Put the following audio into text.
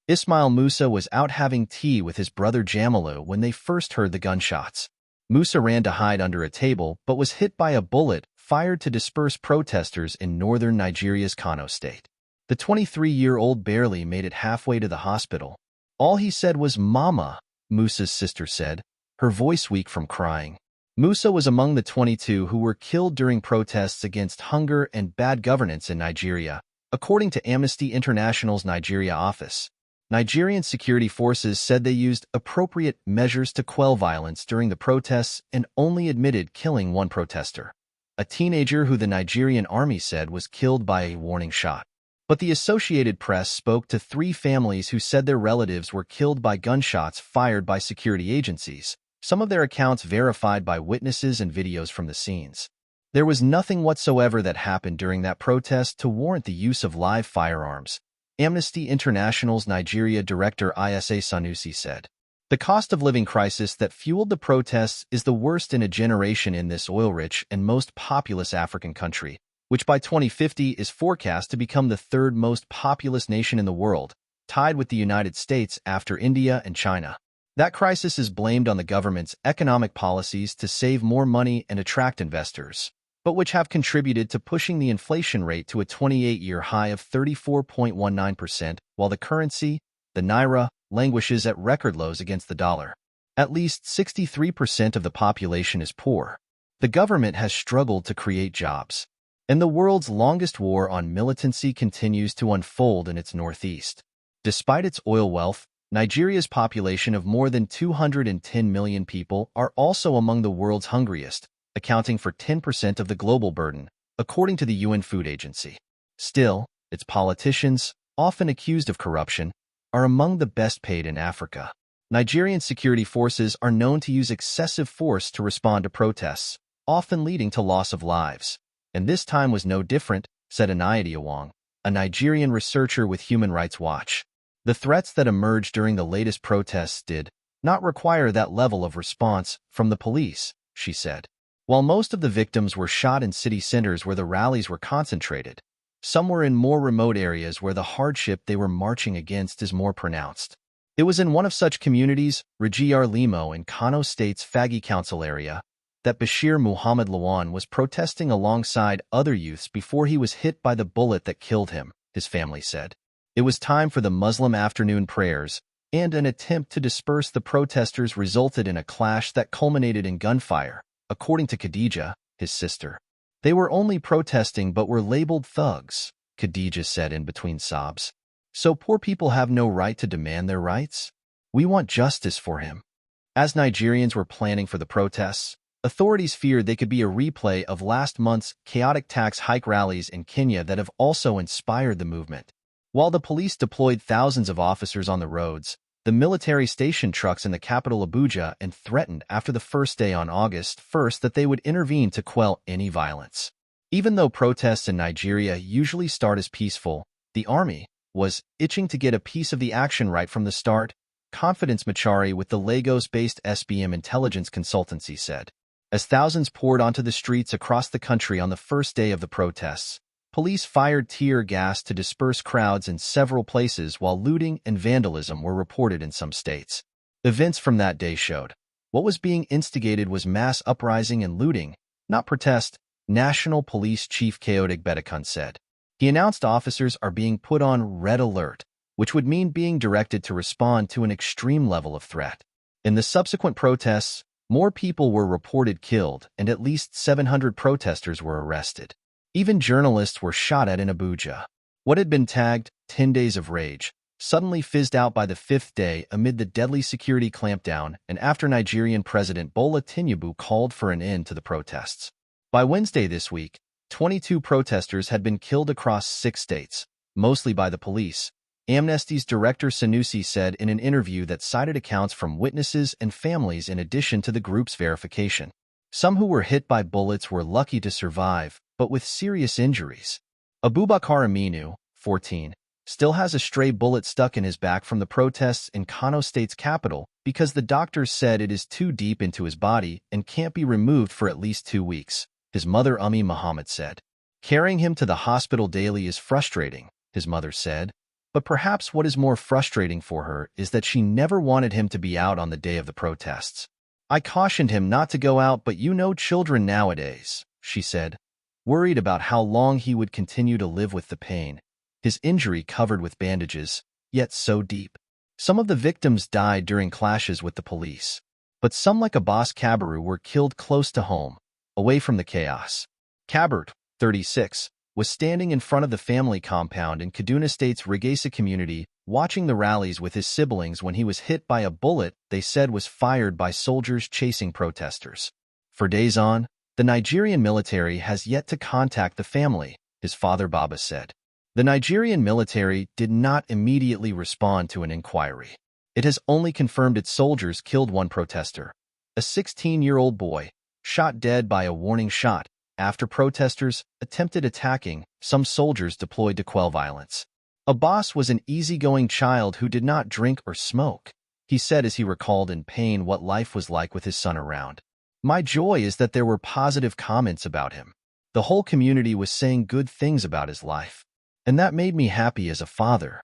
Ismail Musa was out having tea with his brother Jamilu when they first heard the gunshots. Musa ran to hide under a table but was hit by a bullet fired to disperse protesters in northern Nigeria's Kano state. The 23-year-old barely made it halfway to the hospital. All he said was, "Mama," Musa's sister said, her voice weak from crying. Musa was among the 22 who were killed during protests against hunger and bad governance in Nigeria, according to Amnesty International's Nigeria office. Nigerian security forces said they used appropriate measures to quell violence during the protests and only admitted killing one protester, a teenager who the Nigerian army said was killed by a warning shot. But the Associated Press spoke to 3 families who said their relatives were killed by gunshots fired by security agencies, some of their accounts verified by witnesses and videos from the scenes. There was nothing whatsoever that happened during that protest to warrant the use of live firearms, Amnesty International's Nigeria director Isa Sanusi said. The cost of living crisis that fueled the protests is the worst in a generation in this oil-rich and most populous African country, which by 2050 is forecast to become the 3rd most populous nation in the world, tied with the United States after India and China. That crisis is blamed on the government's economic policies to save more money and attract investors, but which have contributed to pushing the inflation rate to a 28-year high of 34.19%, while the currency, the naira, languishes at record lows against the dollar. At least 63% of the population is poor. The government has struggled to create jobs. And the world's longest war on militancy continues to unfold in its northeast. Despite its oil wealth, Nigeria's population of more than 210 million people are also among the world's hungriest, accounting for 10% of the global burden, according to the UN Food Agency. Still, its politicians, often accused of corruption, are among the best paid in Africa. Nigerian security forces are known to use excessive force to respond to protests, often leading to loss of lives. And this time was no different, said Anayati Awang, a Nigerian researcher with Human Rights Watch. The threats that emerged during the latest protests did not require that level of response from the police, she said. While most of the victims were shot in city centers where the rallies were concentrated, some were in more remote areas where the hardship they were marching against is more pronounced. It was in one of such communities, Rajiyar Limo in Kano State's Fagi Council area, that Bashir Muhammad Lawan was protesting alongside other youths before he was hit by the bullet that killed him, his family said. It was time for the Muslim afternoon prayers, and an attempt to disperse the protesters resulted in a clash that culminated in gunfire, according to Khadija, his sister. They were only protesting but were labeled thugs, Khadija said in between sobs. So poor people have no right to demand their rights? We want justice for him. As Nigerians were planning for the protests, authorities feared they could be a replay of last month's chaotic tax hike rallies in Kenya that have also inspired the movement. While the police deployed thousands of officers on the roads, the military stationed trucks in the capital Abuja and threatened after the first day on August 1st that they would intervene to quell any violence. Even though protests in Nigeria usually start as peaceful, the army was itching to get a piece of the action right from the start, Confidence Machari with the Lagos-based SBM intelligence consultancy said. As thousands poured onto the streets across the country on the first day of the protests, police fired tear gas to disperse crowds in several places while looting and vandalism were reported in some states. Events from that day showed what was being instigated was mass uprising and looting, not protest, National Police Chief Kayode Gbedekun said. He announced officers are being put on red alert, which would mean being directed to respond to an extreme level of threat. In the subsequent protests, more people were reported killed and at least 700 protesters were arrested. Even journalists were shot at in Abuja. What had been tagged 10 days of rage suddenly fizzed out by the 5th day amid the deadly security clampdown and after Nigerian President Bola Tinubu called for an end to the protests. By Wednesday this week, 22 protesters had been killed across 6 states, mostly by the police. Amnesty's director Sanusi said in an interview that cited accounts from witnesses and families in addition to the group's verification. Some who were hit by bullets were lucky to survive, but with serious injuries. Abubakar Aminu, 14, still has a stray bullet stuck in his back from the protests in Kano State's capital because the doctors said it is too deep into his body and can't be removed for at least 2 weeks, his mother Muhammad said. Carrying him to the hospital daily is frustrating, his mother said, But perhaps what is more frustrating for her is that she never wanted him to be out on the day of the protests. I cautioned him not to go out, but you know children nowadays, she said, worried about how long he would continue to live with the pain, his injury covered with bandages, yet so deep. Some of the victims died during clashes with the police, but some like Abbas Kabaru were killed close to home, away from the chaos. Kabert, 36, was standing in front of the family compound in Kaduna State's Rigasa community, watching the rallies with his siblings when he was hit by a bullet they said was fired by soldiers chasing protesters. For days on, the Nigerian military has yet to contact the family, his father Baba said. The Nigerian military did not immediately respond to an inquiry. It has only confirmed its soldiers killed one protester, a 16-year-old boy, shot dead by a warning shot after protesters attempted attacking some soldiers deployed to quell violence. Abbas was an easygoing child who did not drink or smoke, he said as he recalled in pain what life was like with his son around. My joy is that there were positive comments about him. The whole community was saying good things about his life. And that made me happy as a father,